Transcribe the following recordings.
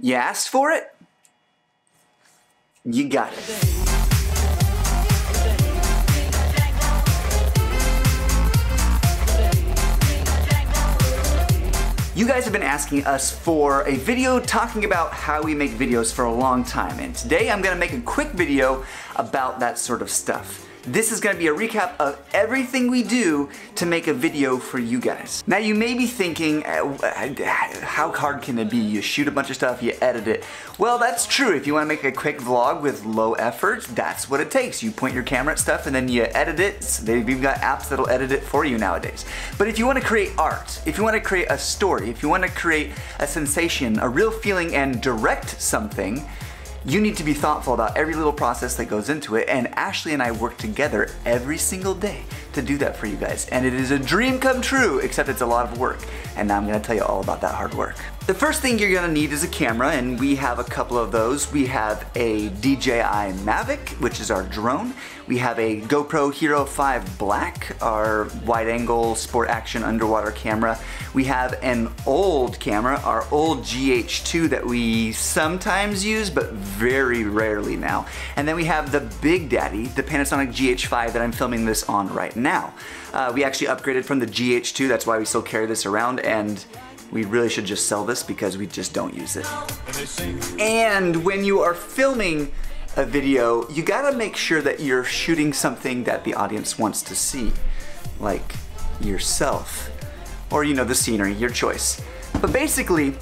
You asked for it, you got it. You guys have been asking us for a video talking about how we make videos for a long time, and today I'm gonna make a quick video about that sort of stuff. This is gonna be a recap of everything we do to make a video for you guys. Now you may be thinking, how hard can it be? You shoot a bunch of stuff, you edit it. Well, that's true. If you wanna make a quick vlog with low effort, that's what it takes. You point your camera at stuff and then you edit it. They've even got apps that'll edit it for you nowadays. But if you wanna create art, if you wanna create a story, if you wanna create a sensation, a real feeling, and direct something, you need to be thoughtful about every little process that goes into it, and Ashley and I work together every single day to do that for you guys. And it is a dream come true, except it's a lot of work. And now I'm gonna tell you all about that hard work. The first thing you're gonna need is a camera, and we have a couple of those. We have a DJI Mavic, which is our drone. We have a GoPro Hero 5 Black, our wide-angle sport action underwater camera. We have an old camera, our old GH2 that we sometimes use, but very rarely now. And then we have the Big Daddy, the Panasonic GH5 that I'm filming this on right now. We actually upgraded from the GH2, that's why we still carry this around, and we really should just sell this because we just don't use it. And when you are filming a video, you gotta make sure that you're shooting something that the audience wants to see, like yourself, or you know, the scenery, your choice. But basically,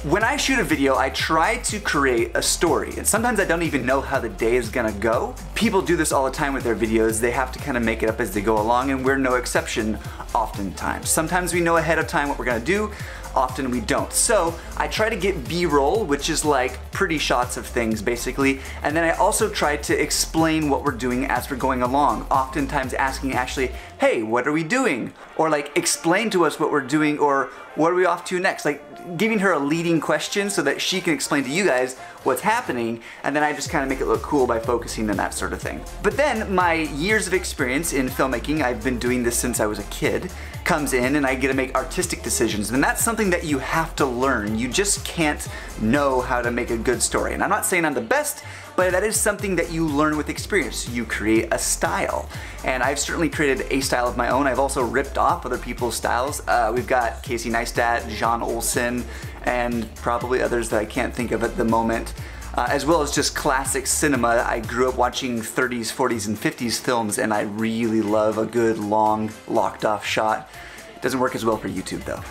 when I shoot a video, I try to create a story, and sometimes I don't even know how the day is gonna go. People do this all the time with their videos. They have to kind of make it up as they go along, and we're no exception oftentimes. Sometimes we know ahead of time what we're gonna do, often we don't. So I try to get B-roll, which is like pretty shots of things basically, and then I also try to explain what we're doing as we're going along, oftentimes asking Ashley, hey, what are we doing? Or like, explain to us what we're doing, or what are we off to next? Like giving her a leading question so that she can explain to you guys what's happening, and then I just kind of make it look cool by focusing on that sort of thing. But then my years of experience in filmmaking, I've been doing this since I was a kid, comes in, and I get to make artistic decisions, and that's something that you have to learn. You just can't know how to make a good story. And I'm not saying I'm the best, but that is something that you learn with experience. You create a style. And I've certainly created a style of my own. I've also ripped off other people's styles. We've got Casey Neistat, John Olsen, and probably others that I can't think of at the moment. As well as just classic cinema. I grew up watching 30s, 40s, and 50s films, and I really love a good, long, locked off shot. It doesn't work as well for YouTube though.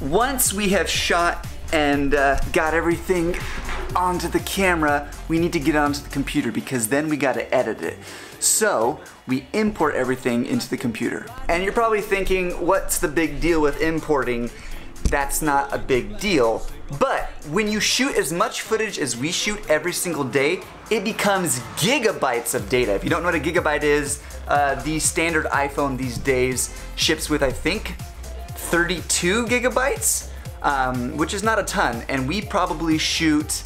Once we have shot and got everything onto the camera, we need to get onto the computer because then we gotta edit it. So we import everything into the computer. And you're probably thinking, what's the big deal with importing? That's not a big deal. But when you shoot as much footage as we shoot every single day, it becomes gigabytes of data. If you don't know what a gigabyte is, the standard iPhone these days ships with, I think, 32 gigabytes, which is not a ton. And we probably shoot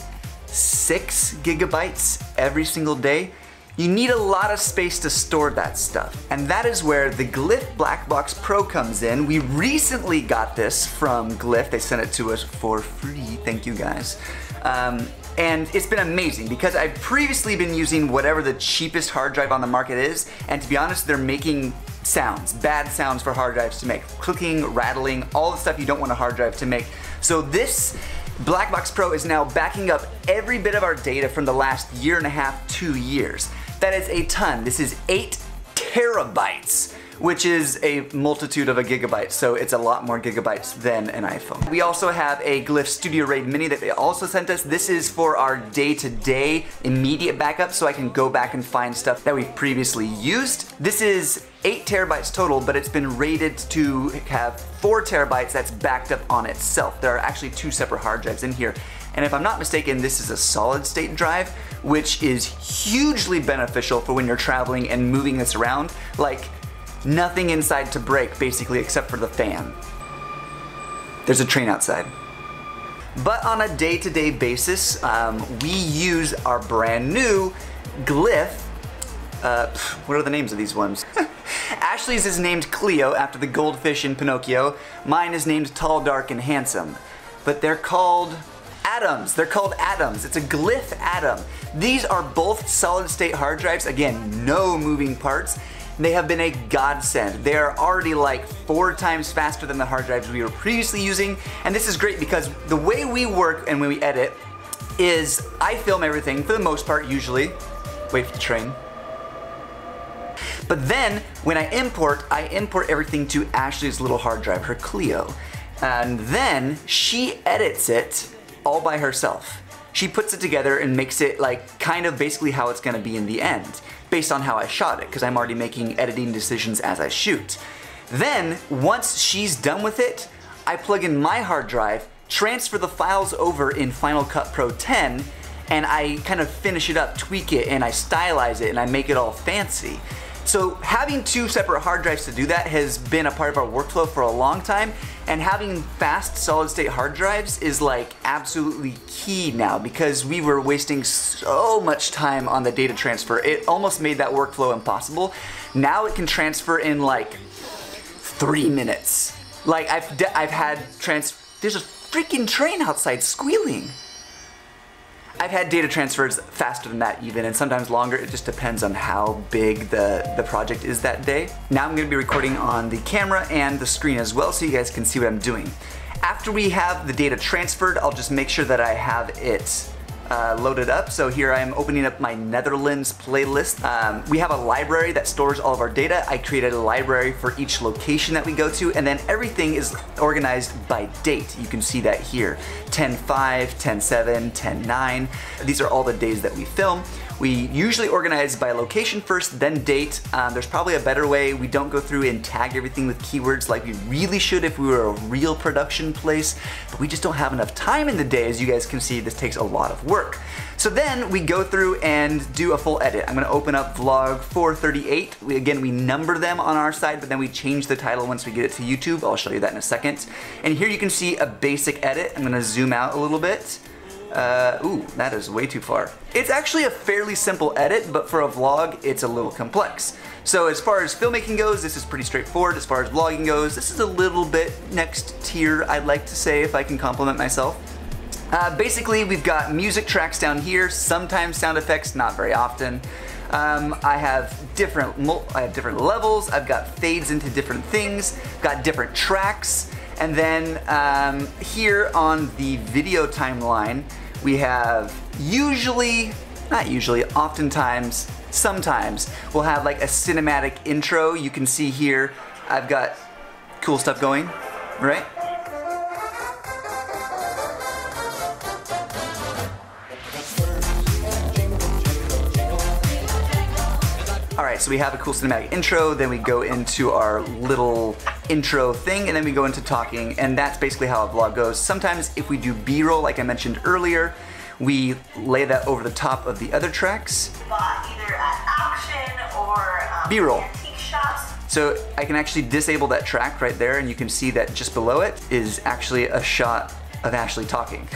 6 gigabytes every single day. You need a lot of space to store that stuff. And that is where the Glyph Black Box Pro comes in. We recently got this from Glyph. They sent it to us for free. Thank you guys. And it's been amazing because I've previously been using whatever the cheapest hard drive on the market is, and to be honest, they're making sounds, bad sounds for hard drives to make. Clicking, rattling, all the stuff you don't want a hard drive to make. So this Black Box Pro is now backing up every bit of our data from the last year and a half, 2 years. That is a ton. This is 8 terabytes, which is a multitude of a gigabyte, so it's a lot more gigabytes than an iPhone. We also have a Glyph Studio Raid Mini that they also sent us. This is for our day-to-day immediate backup, so I can go back and find stuff that we've previously used. This is 8 terabytes total, but it's been rated to have 4 terabytes that's backed up on itself. There are actually 2 separate hard drives in here. And if I'm not mistaken, this is a solid state drive, which is hugely beneficial for when you're traveling and moving this around. Like, nothing inside to break, basically, except for the fan. There's a train outside. But on a day-to-day basis, we use our brand new Glyph. What are the names of these ones? Ashley's is named Cleo after the goldfish in Pinocchio. Mine is named Tall, Dark, and Handsome. But they're called Atoms. They're called Atoms. It's a glyph atom. These are both solid state hard drives. Again, no moving parts. They have been a godsend. They are already like 4 times faster than the hard drives we were previously using. And this is great because the way we work and when we edit is I film everything for the most part usually. Wait for the train. But then when I import everything to Ashley's little hard drive, her Clio. And then she edits it all by herself. She puts it together and makes it like kind of basically how it's gonna be in the end, based on how I shot it, because I'm already making editing decisions as I shoot. Then, once she's done with it, I plug in my hard drive, transfer the files over in Final Cut Pro 10, and I kind of finish it up, tweak it, and I stylize it, and I make it all fancy. So having 2 separate hard drives to do that has been a part of our workflow for a long time, and having fast solid state hard drives is like absolutely key now because we were wasting so much time on the data transfer. It almost made that workflow impossible. Now it can transfer in like 3 minutes. Like I've had there's a freaking train outside squealing. I've had data transfers faster than that even, and sometimes longer. It just depends on how big the project is that day. Now I'm gonna be recording on the camera and the screen as well so you guys can see what I'm doing. After we have the data transferred, I'll just make sure that I have it loaded up. So here I am opening up my Netherlands playlist. We have a library that stores all of our data. I created a library for each location that we go to, and then everything is organized by date. You can see that here. 10/5, 10/7, 10/9. These are all the days that we film. We usually organize by location first, then date. There's probably a better way. We don't go through and tag everything with keywords like we really should if we were a real production place, but we just don't have enough time in the day. As you guys can see, this takes a lot of work. So then we go through and do a full edit. I'm gonna open up vlog 438. Again, we number them on our side, but then we change the title once we get it to YouTube. I'll show you that in a second. And here you can see a basic edit. I'm gonna zoom out a little bit. Ooh, that is way too far. It's actually a fairly simple edit, but for a vlog, it's a little complex. So as far as filmmaking goes, this is pretty straightforward. As far as vlogging goes, this is a little bit next tier, I'd like to say, if I can compliment myself. Basically, we've got music tracks down here, sometimes sound effects, not very often. I have different levels, I've got fades into different things, got different tracks, and then here on the video timeline, we have oftentimes, sometimes, we'll have like a cinematic intro. You can see here, I've got cool stuff going, right? Alright, so we have a cool cinematic intro, then we go into our little intro thing, and then we go into talking, and that's basically how a vlog goes. Sometimes if we do B-roll, like I mentioned earlier, we lay that over the top of the other tracks. Either at auction or B-roll. antique shops. So I can actually disable that track right there, and you can see that just below it is actually a shot of Ashley talking.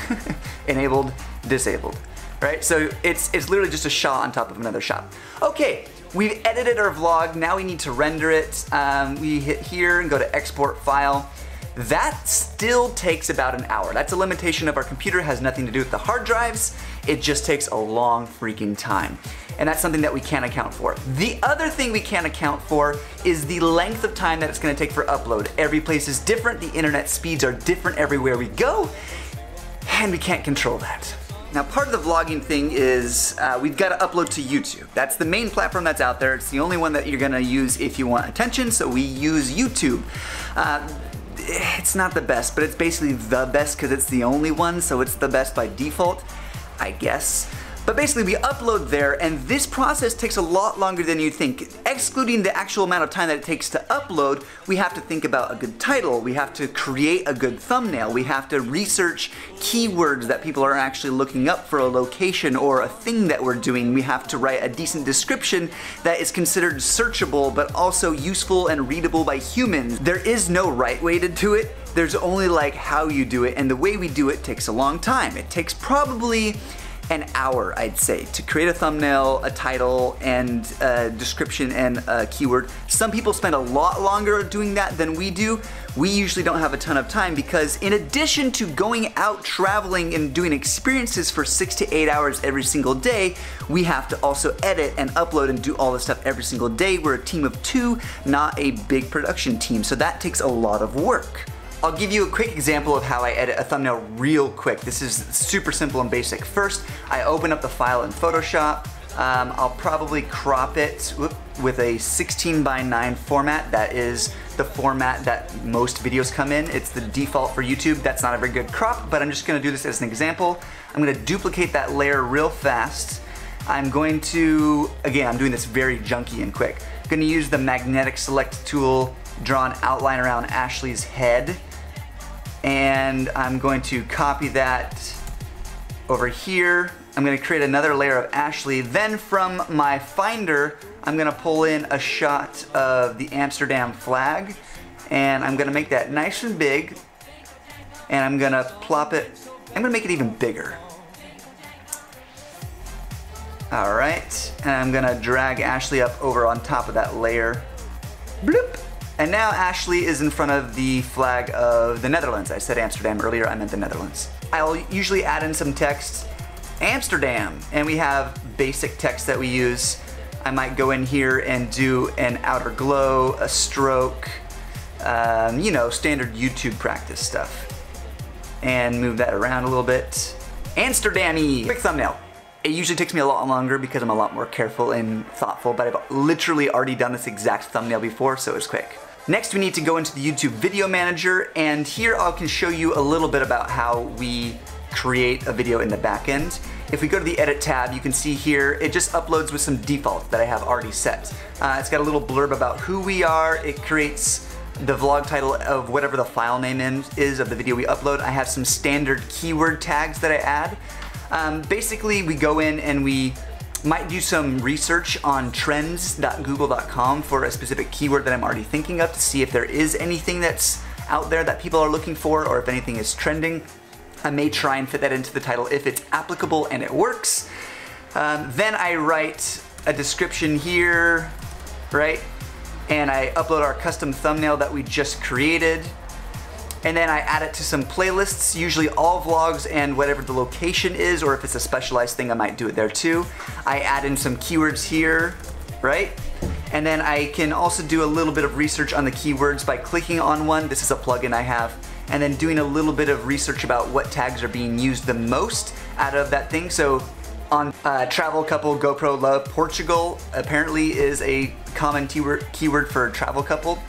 Enabled, disabled. Right? So it's literally just a shot on top of another shot. Okay. We've edited our vlog, now we need to render it. We hit here and go to export file. That still takes about an hour. That's a limitation of our computer, it has nothing to do with the hard drives. It just takes a long freaking time. And that's something that we can't account for. The other thing we can't account for is the length of time that it's gonna take for upload. Every place is different, the internet speeds are different everywhere we go, and we can't control that. Now part of the vlogging thing is we've got to upload to YouTube. That's the main platform that's out there. It's the only one that you're gonna use if you want attention, so we use YouTube. It's not the best, but it's basically the best because it's the only one, so it's the best by default, I guess. But basically we upload there, and this process takes a lot longer than you think. Excluding the actual amount of time that it takes to upload, we have to think about a good title, we have to create a good thumbnail, we have to research keywords that people are actually looking up for a location or a thing that we're doing, we have to write a decent description that is considered searchable but also useful and readable by humans. There is no right way to do it, there's only like how you do it, and the way we do it takes a long time. It takes probably an hour, I'd say, to create a thumbnail, a title, and a description and a keyword. Some people spend a lot longer doing that than we do. We usually don't have a ton of time because in addition to going out traveling and doing experiences for 6 to 8 hours every single day, we have to also edit and upload and do all this stuff every single day. We're a team of 2, not a big production team, so that takes a lot of work. I'll give you a quick example of how I edit a thumbnail real quick. This is super simple and basic. First, I open up the file in Photoshop. I'll probably crop it with a 16:9 format. That is the format that most videos come in. It's the default for YouTube. That's not a very good crop, but I'm just gonna do this as an example. I'm gonna duplicate that layer real fast. I'm going to, again, I'm doing this very junky and quick. I'm gonna use the magnetic select tool, draw an outline around Ashley's head, and I'm going to copy that over here. I'm gonna create another layer of Ashley. Then from my Finder, I'm gonna pull in a shot of the Amsterdam flag, and I'm gonna make that nice and big, and I'm gonna plop it, I'm gonna make it even bigger. All right, and I'm gonna drag Ashley up over on top of that layer. Bloop. And now Ashley is in front of the flag of the Netherlands. I said Amsterdam earlier, I meant the Netherlands. I'll usually add in some text, Amsterdam, and we have basic text that we use. I might go in here and do an outer glow, a stroke, you know, standard YouTube practice stuff. And move that around a little bit. Amsterdam-y! Quick thumbnail. It usually takes me a lot longer because I'm a lot more careful and thoughtful, but I've literally already done this exact thumbnail before, so it's quick. Next, we need to go into the YouTube Video Manager, and here I can show you a little bit about how we create a video in the back end. If we go to the Edit tab, you can see here, it just uploads with some defaults that I have already set. It's got a little blurb about who we are. It creates the vlog title of whatever the file name is of the video we upload. I have some standard keyword tags that I add. Basically, we go in and we might do some research on trends.google.com for a specific keyword that I'm already thinking of to see if there is anything that's out there that people are looking for or if anything is trending. I may try and fit that into the title if it's applicable and it works. Then I write a description here, right? And I upload our custom thumbnail that we just created. And then I add it to some playlists, usually all vlogs and whatever the location is, or if it's a specialized thing, I might do it there too. I add in some keywords here, right? And then I can also do a little bit of research on the keywords by clicking on one. This is a plugin I have. And then doing a little bit of research about what tags are being used the most out of that thing. So on travel couple, GoPro love, Portugal apparently is a common keyword for travel couple.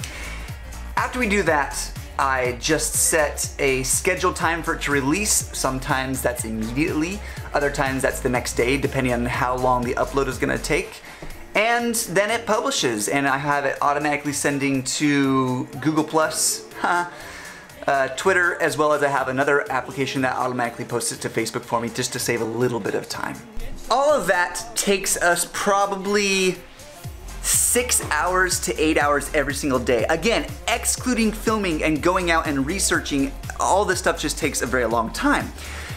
After we do that, I just set a scheduled time for it to release. Sometimes that's immediately, other times that's the next day, depending on how long the upload is gonna take. And then it publishes, and I have it automatically sending to Google+, Twitter, as well as I have another application that automatically posts it to Facebook for me just to save a little bit of time. All of that takes us probably 6 hours to 8 hours every single day. Again, excluding filming and going out and researching, all this stuff just takes a very long time.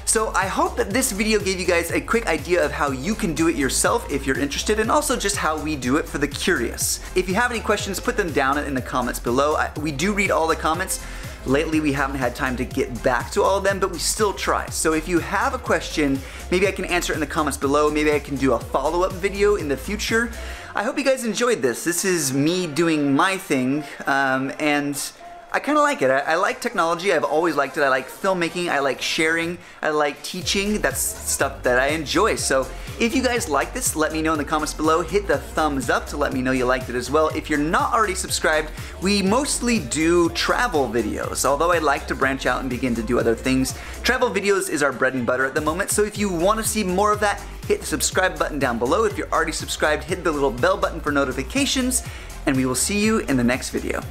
So I hope that this video gave you guys a quick idea of how you can do it yourself if you're interested, and also just how we do it for the curious. If you have any questions, put them down in the comments below. We do read all the comments. Lately, we haven't had time to get back to all of them, but we still try. So if you have a question, maybe I can answer it in the comments below. Maybe I can do a follow-up video in the future. I hope you guys enjoyed this. This is me doing my thing, and I kind of like it. I like technology. I've always liked it. I like filmmaking. I like sharing. I like teaching. That's stuff that I enjoy. So if you guys like this, let me know in the comments below. Hit the thumbs up to let me know you liked it as well. If you're not already subscribed, we mostly do travel videos. Although I like to branch out and begin to do other things, travel videos is our bread and butter at the moment. So if you want to see more of that, hit the subscribe button down below. If you're already subscribed, hit the little bell button for notifications, and we will see you in the next video.